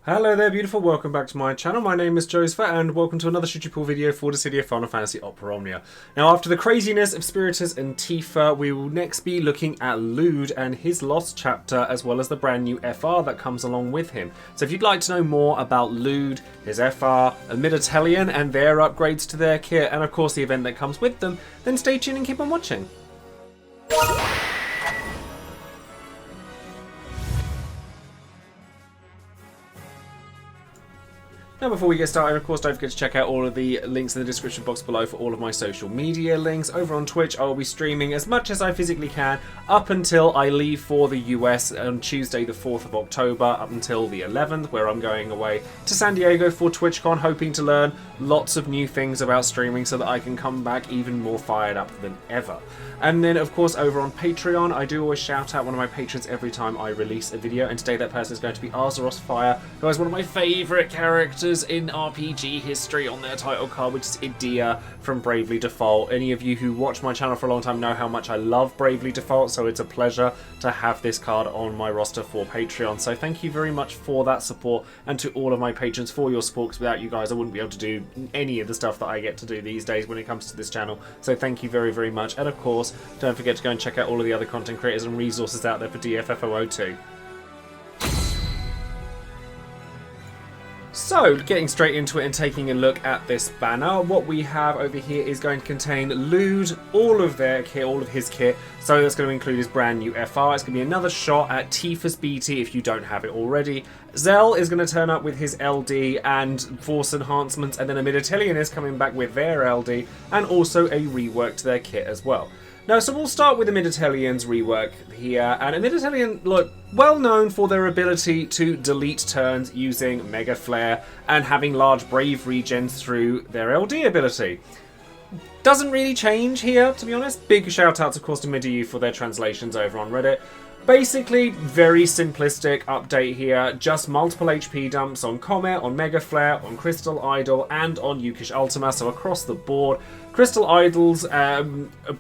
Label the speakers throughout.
Speaker 1: Hello there, beautiful. Welcome back to my channel. My name is Joesephyr, and welcome to another Should You Pull video for Dissidia Opera Omnia. Now, after the craziness of Spiritus and Tifa, we will next be looking at Llyud and his lost chapter, as well as the brand new FR that comes along with him. So if you'd like to know more about Llyud, his FR, Amidatelion, and their upgrades to their kit, and of course the event that comes with them, then stay tuned and keep on watching. Now, before we get started, of course, don't forget to check out all of the links in the description box below for all of my social media links. Over on Twitch, I will be streaming as much as I physically can up until I leave for the US on Tuesday the 4th of October, up until the 11th, where I'm going away to San Diego for TwitchCon, hoping to learn lots of new things about streaming so that I can come back even more fired up than ever. And then, of course, over on Patreon, I do always shout out one of my patrons every time I release a video, and today that person is going to be Azeroth Fire, who has one of my favourite characters in RPG history on their title card, which is Idia from Bravely Default. Any of you who watch my channel for a long time know how much I love Bravely Default, so it's a pleasure to have this card on my roster for Patreon. So thank you very much for that support, and to all of my patrons for your support, because without you guys I wouldn't be able to do any of the stuff that I get to do these days when it comes to this channel. So thank you very, very much. And of course, don't forget to go and check out all of the other content creators and resources out there for DFFOO too. So, getting straight into it and taking a look at this banner, what we have over here is going to contain Llyud, all of their kit, all of his kit. So that's going to include his brand new FR. It's going to be another shot at Tifa's BT if you don't have it already. Zell is going to turn up with his LD and Force enhancements, and then Amidatelion is coming back with their LD and also a rework to their kit as well. Now, so we'll start with Amidatellion's rework here, and Amidatelion, look, well known for their ability to delete turns using Mega Flare and having large Brave regens through their LD ability. Doesn't really change here, to be honest. Big shout outs, of course, to Midiu for their translations over on Reddit. Basically, very simplistic update here. Just multiple HP dumps on Comet, on Mega Flare, on Crystal Idol, and on Yukish Ultima, so across the board. Crystal Idol's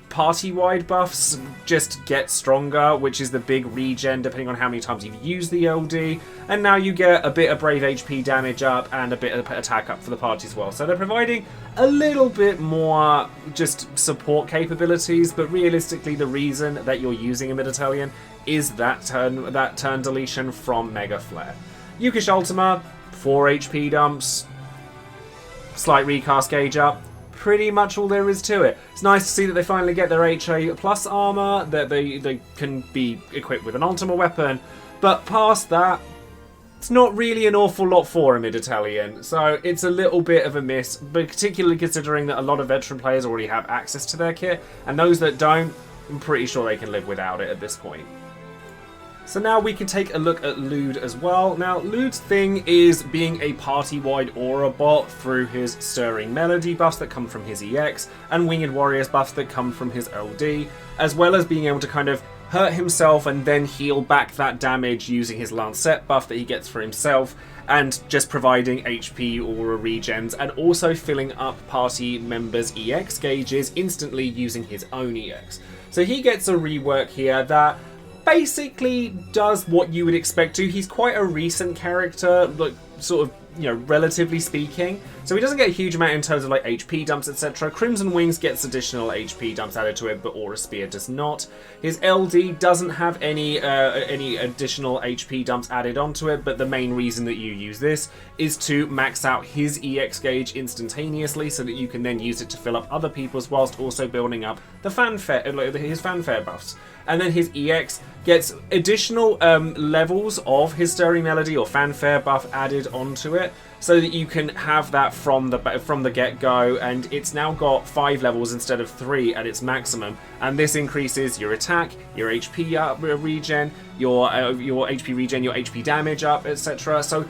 Speaker 1: party-wide buffs just get stronger, which is the big regen depending on how many times you've used the LD. And now you get a bit of Brave HP damage up and a bit of attack up for the party as well. So they're providing a little bit more just support capabilities, but realistically the reason that you're using Amidatelion is that turn deletion from Mega Flare. Yukish Ultima, 4 HP dumps, slight recast gauge up. Pretty much all there is to it. It's nice to see that they finally get their HA plus armor, that they can be equipped with an Ultima weapon, but past that, it's not really an awful lot for Amidatelion, so it's a little bit of a miss, but particularly considering that a lot of veteran players already have access to their kit, and those that don't, I'm pretty sure they can live without it at this point. So now we can take a look at Llyud as well. Now, Lyud's thing is being a party-wide aura bot through his Stirring Melody buffs that come from his EX and Winged Warriors buffs that come from his LD, as well as being able to kind of hurt himself and then heal back that damage using his Lancet buff that he gets for himself, and just providing HP aura regens and also filling up party members' EX gauges instantly using his own EX. So he gets a rework here that basically does what you would expect to. He's quite a recent character, like sort of, you know, relatively speaking. So he doesn't get a huge amount in terms of like HP dumps, etc. Crimson Wings gets additional HP dumps added to it, but Aura Spear does not. His LD doesn't have any additional HP dumps added onto it, but the main reason that you use this is to max out his EX gauge instantaneously so that you can then use it to fill up other people's whilst also building up the fanfare, his fanfare buffs. And then his EX gets additional levels of his Stirring Melody or fanfare buff added onto it, so that you can have that from the get-go, and it's now got 5 levels instead of 3 at its maximum, and this increases your attack, your HP regen, your HP regen, your HP damage up, etc. So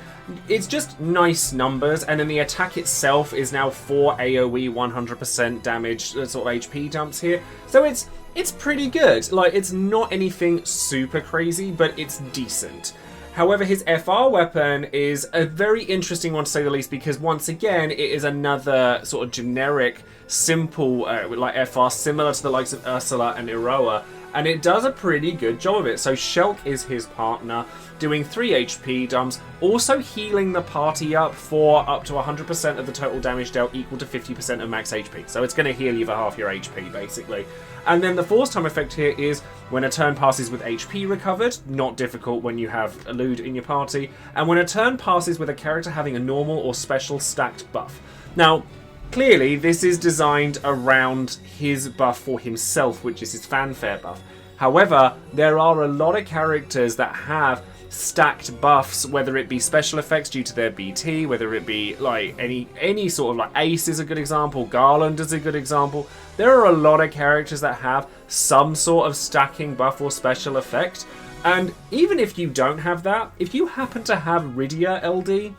Speaker 1: it's just nice numbers, and then the attack itself is now 4 AoE 100% damage sort of HP dumps here, so it's pretty good. Like, it's not anything super crazy, but it's decent. However, his FR weapon is a very interesting one to say the least, because once again, it is another sort of generic, simple like FR, similar to the likes of Ursula and Iroha, and it does a pretty good job of it. So Shulk is his partner, doing 3 HP dumps, also healing the party up for up to 100% of the total damage dealt, equal to 50% of max HP. So it's going to heal you for half your HP, basically. And then the force time effect here is when a turn passes with HP recovered, not difficult when you have a Llyud in your party, and when a turn passes with a character having a normal or special stacked buff. Now, clearly, this is designed around his buff for himself, which is his fanfare buff. However, there are a lot of characters that have stacked buffs, whether it be special effects due to their BT, whether it be like any sort of like Ace is a good example, Garland is a good example. There are a lot of characters that have some sort of stacking buff or special effect, and even if you don't have that, if you happen to have Rydia LD,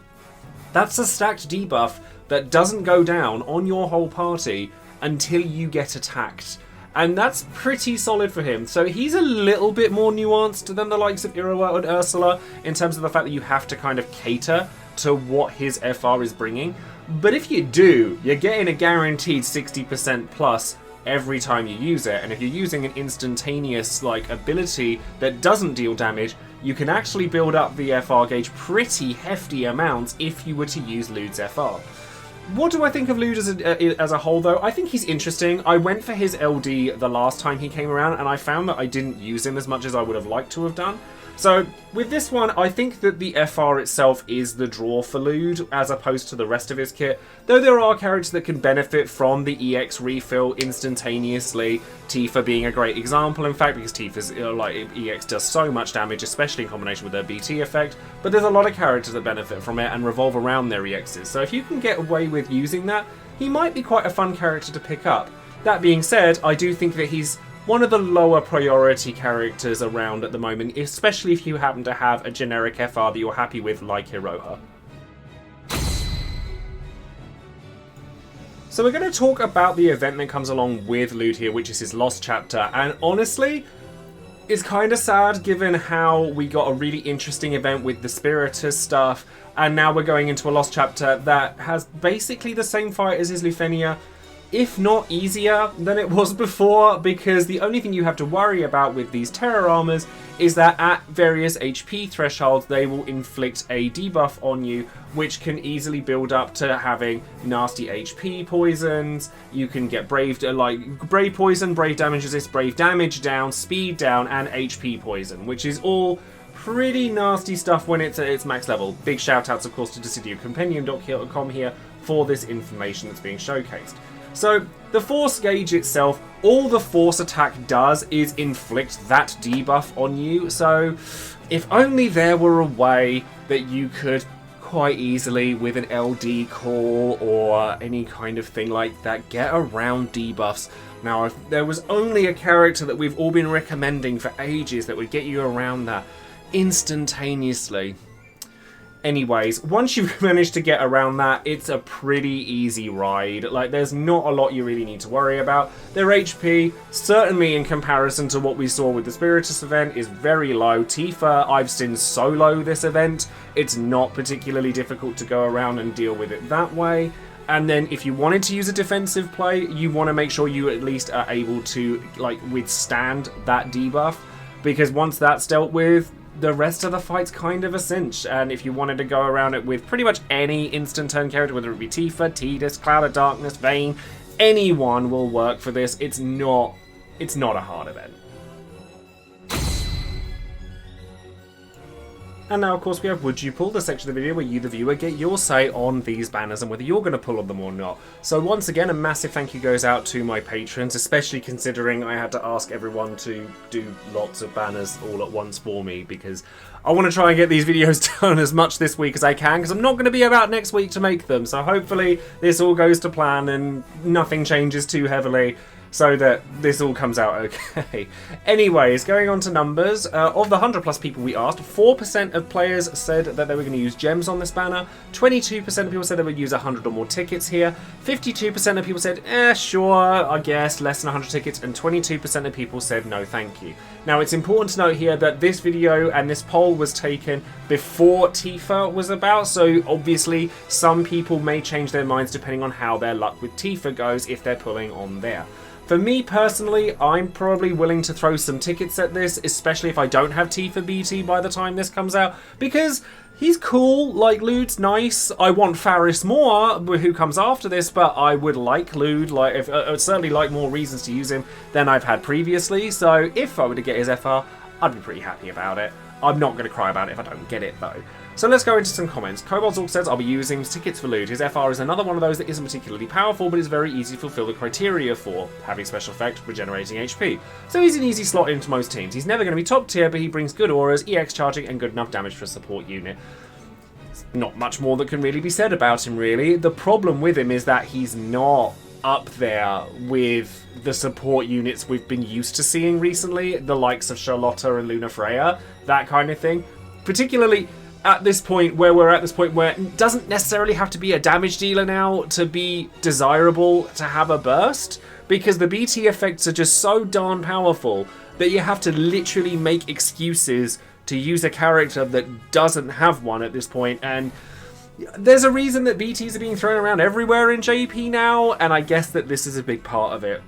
Speaker 1: that's a stacked debuff that doesn't go down on your whole party until you get attacked. And that's pretty solid for him. So he's a little bit more nuanced than the likes of Iroha and Ursula in terms of the fact that you have to kind of cater to what his FR is bringing. But if you do, you're getting a guaranteed 60% plus every time you use it. And if you're using an instantaneous like ability that doesn't deal damage, you can actually build up the FR gauge pretty hefty amounts if you were to use Llyud's FR. What do I think of Llyud as a whole, though? I think he's interesting. I went for his LD the last time he came around, and I found that I didn't use him as much as I would have liked to have done. So, with this one, I think that the FR itself is the draw for Llyud, as opposed to the rest of his kit. Though there are characters that can benefit from the EX refill instantaneously, Tifa being a great example, in fact, because Tifa's EX does so much damage, especially in combination with their BT effect. But there's a lot of characters that benefit from it and revolve around their EXs. So if you can get away with using that, he might be quite a fun character to pick up. That being said, I do think that he's one of the lower priority characters around at the moment, especially if you happen to have a generic FR that you're happy with, like Iroha. So we're going to talk about the event that comes along with Llyud here, which is his Lost Chapter, and honestly, it's kind of sad given how we got a really interesting event with the Spiritus stuff, and now we're going into a Lost Chapter that has basically the same fight as his Lufenia, if not easier than it was before, because the only thing you have to worry about with these Terror Armors is that at various HP thresholds they will inflict a debuff on you, which can easily build up to having nasty HP poisons. You can get Brave Poison, Brave Damage Resist, Brave Damage down, Speed down, and HP Poison, which is all pretty nasty stuff when it's at its max level. Big shout outs, of course, to DissidiaCompanion.com here for this information that's being showcased. So, the force gauge itself, all the force attack does is inflict that debuff on you, so if only there were a way that you could quite easily, with an LD call or any kind of thing like that, get around debuffs. Now, if there was only a character that we've all been recommending for ages that would get you around that instantaneously. Anyways, once you've managed to get around that, it's a pretty easy ride. Like, there's not a lot you really need to worry about. Their HP, certainly in comparison to what we saw with the Spiritus event, is very low. Tifa, I've seen solo this event. It's not particularly difficult to go around and deal with it that way. And then if you wanted to use a defensive play, you want to make sure you at least are able to, like, withstand that debuff. Because once that's dealt with, the rest of the fight's kind of a cinch, and if you wanted to go around it with pretty much any instant turn character, whether it be Tifa, Tidus, Cloud of Darkness, Vayne, anyone will work for this. It's not a hard event. And now, of course, we have Would You Pull, the section of the video where you, the viewer, get your say on these banners and whether you're going to pull on them or not. So once again, a massive thank you goes out to my patrons, especially considering I had to ask everyone to do lots of banners all at once for me, because I want to try and get these videos done as much this week as I can, because I'm not going to be about next week to make them. So hopefully this all goes to plan and nothing changes too heavily, so that this all comes out okay. Anyways, going on to numbers, of the 100 plus people we asked, 4% of players said that they were going to use gems on this banner, 22% of people said they would use 100 or more tickets here, 52% of people said, sure, I guess, less than 100 tickets, and 22% of people said no thank you. Now, it's important to note here that this video and this poll was taken before Tifa was about, so obviously some people may change their minds depending on how their luck with Tifa goes if they're pulling on there. For me personally, I'm probably willing to throw some tickets at this, especially if I don't have T for BT by the time this comes out, because he's cool, like, Llyud's nice. I want Faris more, who comes after this, but I would like Llyud, like, I'd certainly like more reasons to use him than I've had previously, so if I were to get his FR, I'd be pretty happy about it. I'm not going to cry about it if I don't get it, though. So let's go into some comments. Cobalt Zork says, I'll be using tickets for Llyud. His FR is another one of those that isn't particularly powerful, but is very easy to fulfill the criteria for, having special effect, regenerating HP. So he's an easy slot into most teams. He's never going to be top tier, but he brings good auras, EX charging, and good enough damage for a support unit. Not much more that can really be said about him, really. The problem with him is that he's not up there with the support units we've been used to seeing recently, the likes of Charlotta and Luna Freya, that kind of thing. Particularly at this point where it doesn't necessarily have to be a damage dealer now to be desirable to have a burst, because the BT effects are just so darn powerful that you have to literally make excuses to use a character that doesn't have one at this point, and there's a reason that BTs are being thrown around everywhere in JP now, and I guess that this is a big part of it.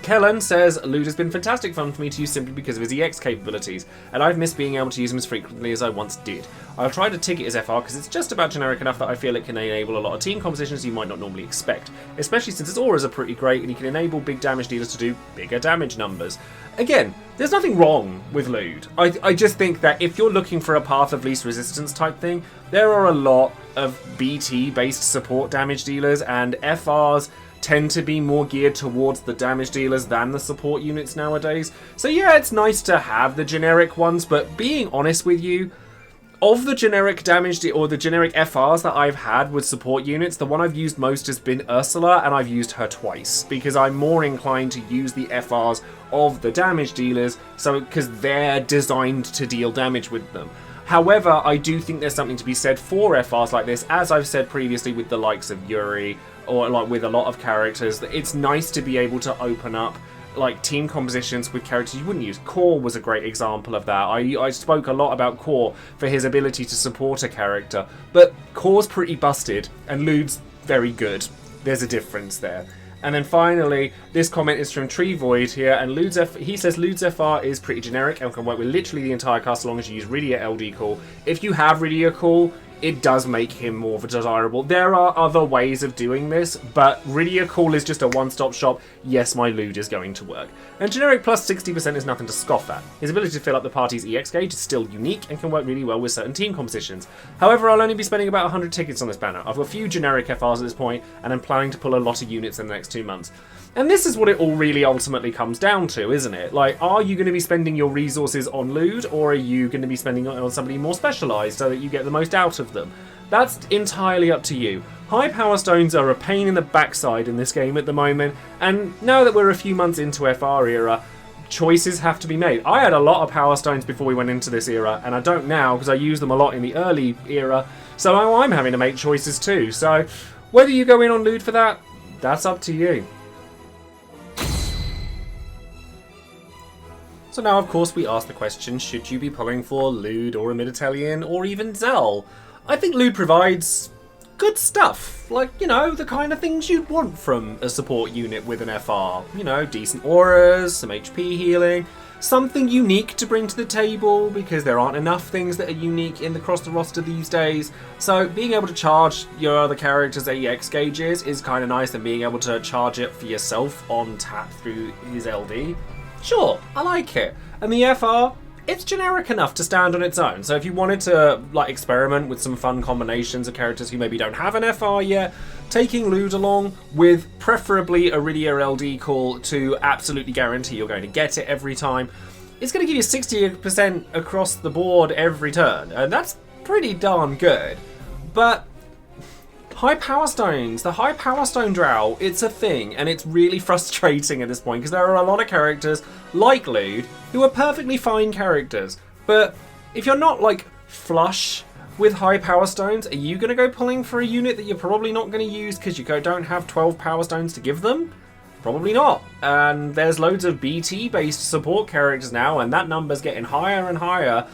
Speaker 1: Kellen says, Llyud has been fantastic fun for me to use simply because of his EX capabilities, and I've missed being able to use him as frequently as I once did. I'll try to ticket his FR because it's just about generic enough that I feel it can enable a lot of team compositions you might not normally expect, especially since his auras are pretty great and he can enable big damage dealers to do bigger damage numbers. Again, there's nothing wrong with Llyud. I just think that if you're looking for a path of least resistance type thing, there are a lot of BT-based support damage dealers, and FRs tend to be more geared towards the damage dealers than the support units nowadays. So yeah, it's nice to have the generic ones, but being honest with you, of the generic damage or the generic FRs that I've had with support units, the one I've used most has been Ursula, and I've used her twice because I'm more inclined to use the FRs of the damage dealers, so because they're designed to deal damage with them. However, I do think there's something to be said for FRs like this, as I've said previously with the likes of Yuri, or like with a lot of characters. It's nice to be able to open up like team compositions with characters you wouldn't use. Core was a great example of that. I spoke a lot about Core for his ability to support a character, but Core's pretty busted and Llyud's very good. There's a difference there. And then finally, this comment is from Tree Void here, and he says Llyud's FR is pretty generic and can work with literally the entire cast as long as you use Rydia LD Call. If you have Rydia Call, it does make him more desirable. There are other ways of doing this, but Rydia Call is just a one-stop shop. Yes, my Llyud is going to work. And generic plus 60% is nothing to scoff at. His ability to fill up the party's EX gauge is still unique and can work really well with certain team compositions. However, I'll only be spending about 100 tickets on this banner. I've got a few generic FRs at this point, and I'm planning to pull a lot of units in the next 2 months. And this is what it all really ultimately comes down to, isn't it? Like, are you going to be spending your resources on Llyud, or are you going to be spending it on somebody more specialised so that you get the most out of them? That's entirely up to you. High power stones are a pain in the backside in this game at the moment, and now that we're a few months into FR era, choices have to be made. I had a lot of power stones before we went into this era, and I don't now because I used them a lot in the early era, so I'm having to make choices too. So whether you go in on Llyud for that, that's up to you. So now, of course, we ask the question, should you be pulling for Llyud or Amidatelion or even Zell? I think Llyud provides good stuff. Like, you know, the kind of things you'd want from a support unit with an FR. You know, decent auras, some HP healing, something unique to bring to the table, because there aren't enough things that are unique across the roster these days. So being able to charge your other characters' EX gauges is kind of nice, and being able to charge it for yourself on tap through his LD. Sure, I like it. And the FR, it's generic enough to stand on its own. So if you wanted to like experiment with some fun combinations of characters who maybe don't have an FR yet, taking Llyud along with preferably a Rydia LD call to absolutely guarantee you're going to get it every time, it's going to give you 60% across the board every turn. And that's pretty darn good. But high power stones, the high power stone drow, it's a thing, and it's really frustrating at this point because there are a lot of characters like Llyud who are perfectly fine characters, but if you're not like flush with high power stones, are you going to go pulling for a unit that you're probably not going to use because you don't have 12 power stones to give them? Probably not. And there's loads of BT based support characters now, and that number's getting higher and higher,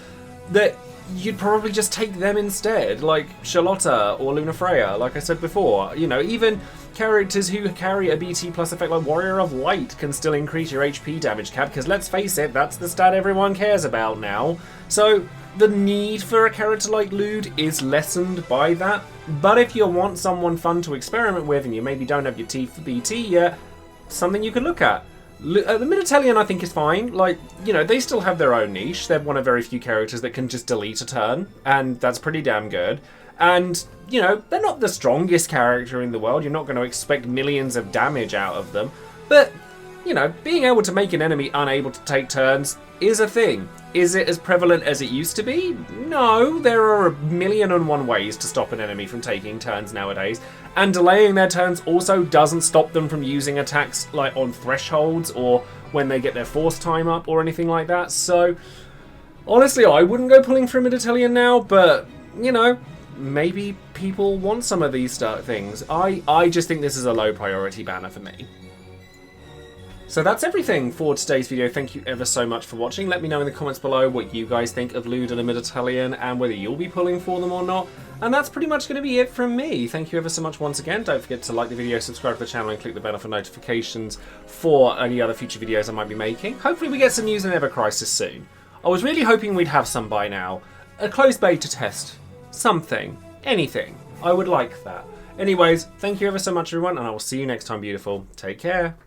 Speaker 1: that you'd probably just take them instead, like Charlotta or Lunafreya, like I said before. You know, even characters who carry a BT plus effect like Warrior of Light can still increase your HP damage cap, because let's face it, that's the stat everyone cares about now. So the need for a character like Llyud is lessened by that, but if you want someone fun to experiment with and you maybe don't have your T for BT yet, something you could look at. The Amidatelion I think is fine. Like, you know, they still have their own niche. They're one of very few characters that can just delete a turn, and that's pretty damn good. And, you know, they're not the strongest character in the world. You're not going to expect millions of damage out of them. But, you know, being able to make an enemy unable to take turns is a thing. Is it as prevalent as it used to be? No, there are 1,000,001 ways to stop an enemy from taking turns nowadays. And delaying their turns also doesn't stop them from using attacks like on thresholds or when they get their force time up or anything like that. So, honestly, I wouldn't go pulling for Amidatelion now, but, you know, maybe people want some of these things. I just think this is a low priority banner for me. So that's everything for today's video. Thank you ever so much for watching. Let me know in the comments below what you guys think of Llyud and Amidatelion and whether you'll be pulling for them or not. And that's pretty much going to be it from me. Thank you ever so much once again. Don't forget to like the video, subscribe to the channel, and click the bell for notifications for any other future videos I might be making. Hopefully we get some news in Ever Crisis soon. I was really hoping we'd have some by now. A closed beta test. Something. Anything. I would like that. Anyways, thank you ever so much everyone, and I will see you next time, beautiful. Take care.